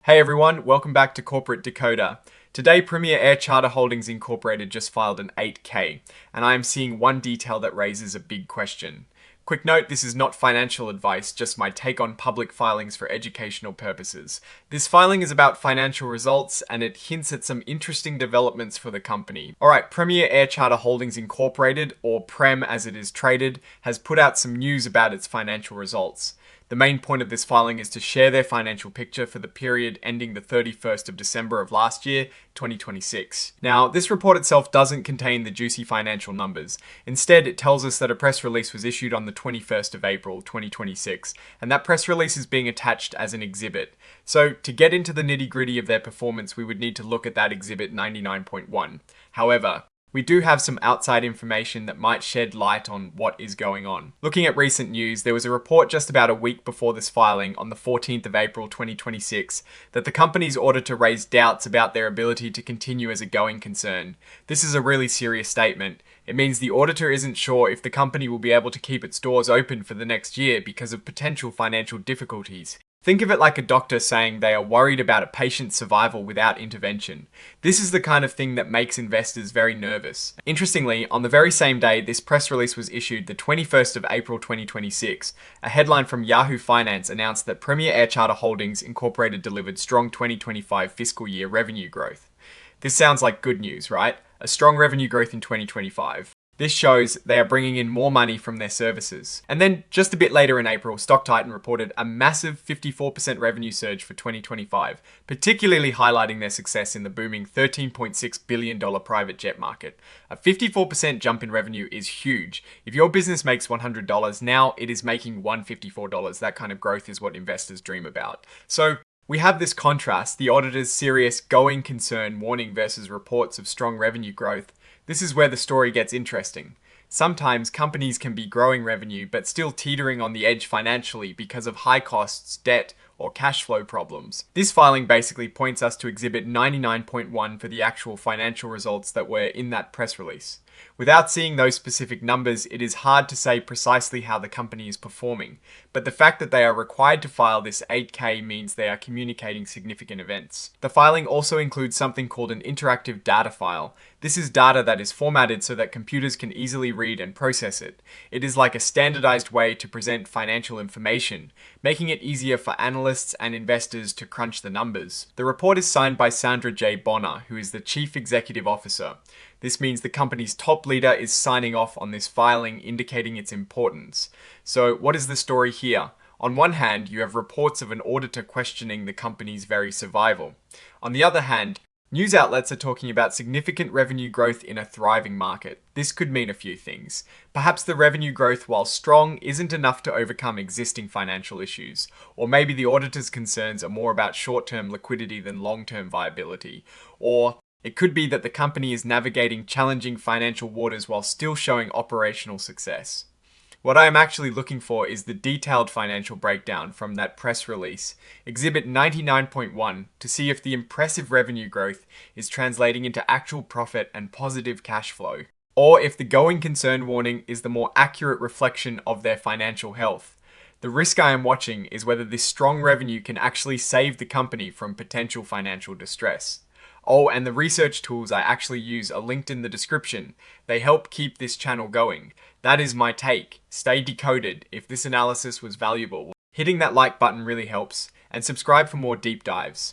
Hey everyone, welcome back to Corporate Decoder. Today, Premier Air Charter Holdings Incorporated just filed an 8K, and I am seeing one detail that raises a big question. Quick note, this is not financial advice, just my take on public filings for educational purposes. This filing is about financial results, and it hints at some interesting developments for the company. Alright, Premier Air Charter Holdings Incorporated, or PREM as it is traded, has put out some news about its financial results. The main point of this filing is to share their financial picture for the period ending the 31st of December of last year, 2026. Now, this report itself doesn't contain the juicy financial numbers. Instead, it tells us that a press release was issued on the 21st of April, 2026, and that press release is being attached as an exhibit. So, to get into the nitty-gritty of their performance, we would need to look at that exhibit 99.1. However, we do have some outside information that might shed light on what is going on. Looking at recent news, there was a report just about a week before this filing, on the 14th of April 2026, that the company's auditor raised doubts about their ability to continue as a going concern. This is a really serious statement. It means the auditor isn't sure if the company will be able to keep its doors open for the next year because of potential financial difficulties. Think of it like a doctor saying they are worried about a patient's survival without intervention. This is the kind of thing that makes investors very nervous. Interestingly, on the very same day this press release was issued, the 21st of April 2026, a headline from Yahoo Finance announced that Premier Air Charter Holdings Incorporated delivered strong 2025 fiscal year revenue growth. This sounds like good news, right? A strong revenue growth in 2025. This shows they are bringing in more money from their services. And then just a bit later in April, Stock Titan reported a massive 54% revenue surge for 2025, particularly highlighting their success in the booming $13.6 billion private jet market. A 54% jump in revenue is huge. If your business makes $100, now it is making $154. That kind of growth is what investors dream about. So, we have this contrast, the auditor's serious going concern warning versus reports of strong revenue growth. This is where the story gets interesting. Sometimes companies can be growing revenue but still teetering on the edge financially because of high costs, debt, or cash flow problems. This filing basically points us to Exhibit 99.1 for the actual financial results that were in that press release. Without seeing those specific numbers, it is hard to say precisely how the company is performing, but the fact that they are required to file this 8K means they are communicating significant events. The filing also includes something called an interactive data file. This is data that is formatted so that computers can easily read and process it. It is like a standardized way to present financial information, making it easier for analysts and investors to crunch the numbers. The report is signed by Sandra J. Bonner, who is the Chief Executive Officer. This means the company's top leader is signing off on this filing, indicating its importance. So, what is the story here? On one hand, you have reports of an auditor questioning the company's very survival. On the other hand, news outlets are talking about significant revenue growth in a thriving market. This could mean a few things. Perhaps the revenue growth, while strong, isn't enough to overcome existing financial issues. Or maybe the auditor's concerns are more about short-term liquidity than long-term viability. Or it could be that the company is navigating challenging financial waters while still showing operational success. What I am actually looking for is the detailed financial breakdown from that press release, Exhibit 99.1, to see if the impressive revenue growth is translating into actual profit and positive cash flow, or if the going concern warning is the more accurate reflection of their financial health. The risk I am watching is whether this strong revenue can actually save the company from potential financial distress. Oh, and the research tools I actually use are linked in the description. They help keep this channel going. That is my take. Stay decoded. If this analysis was valuable, hitting that like button really helps, and subscribe for more deep dives.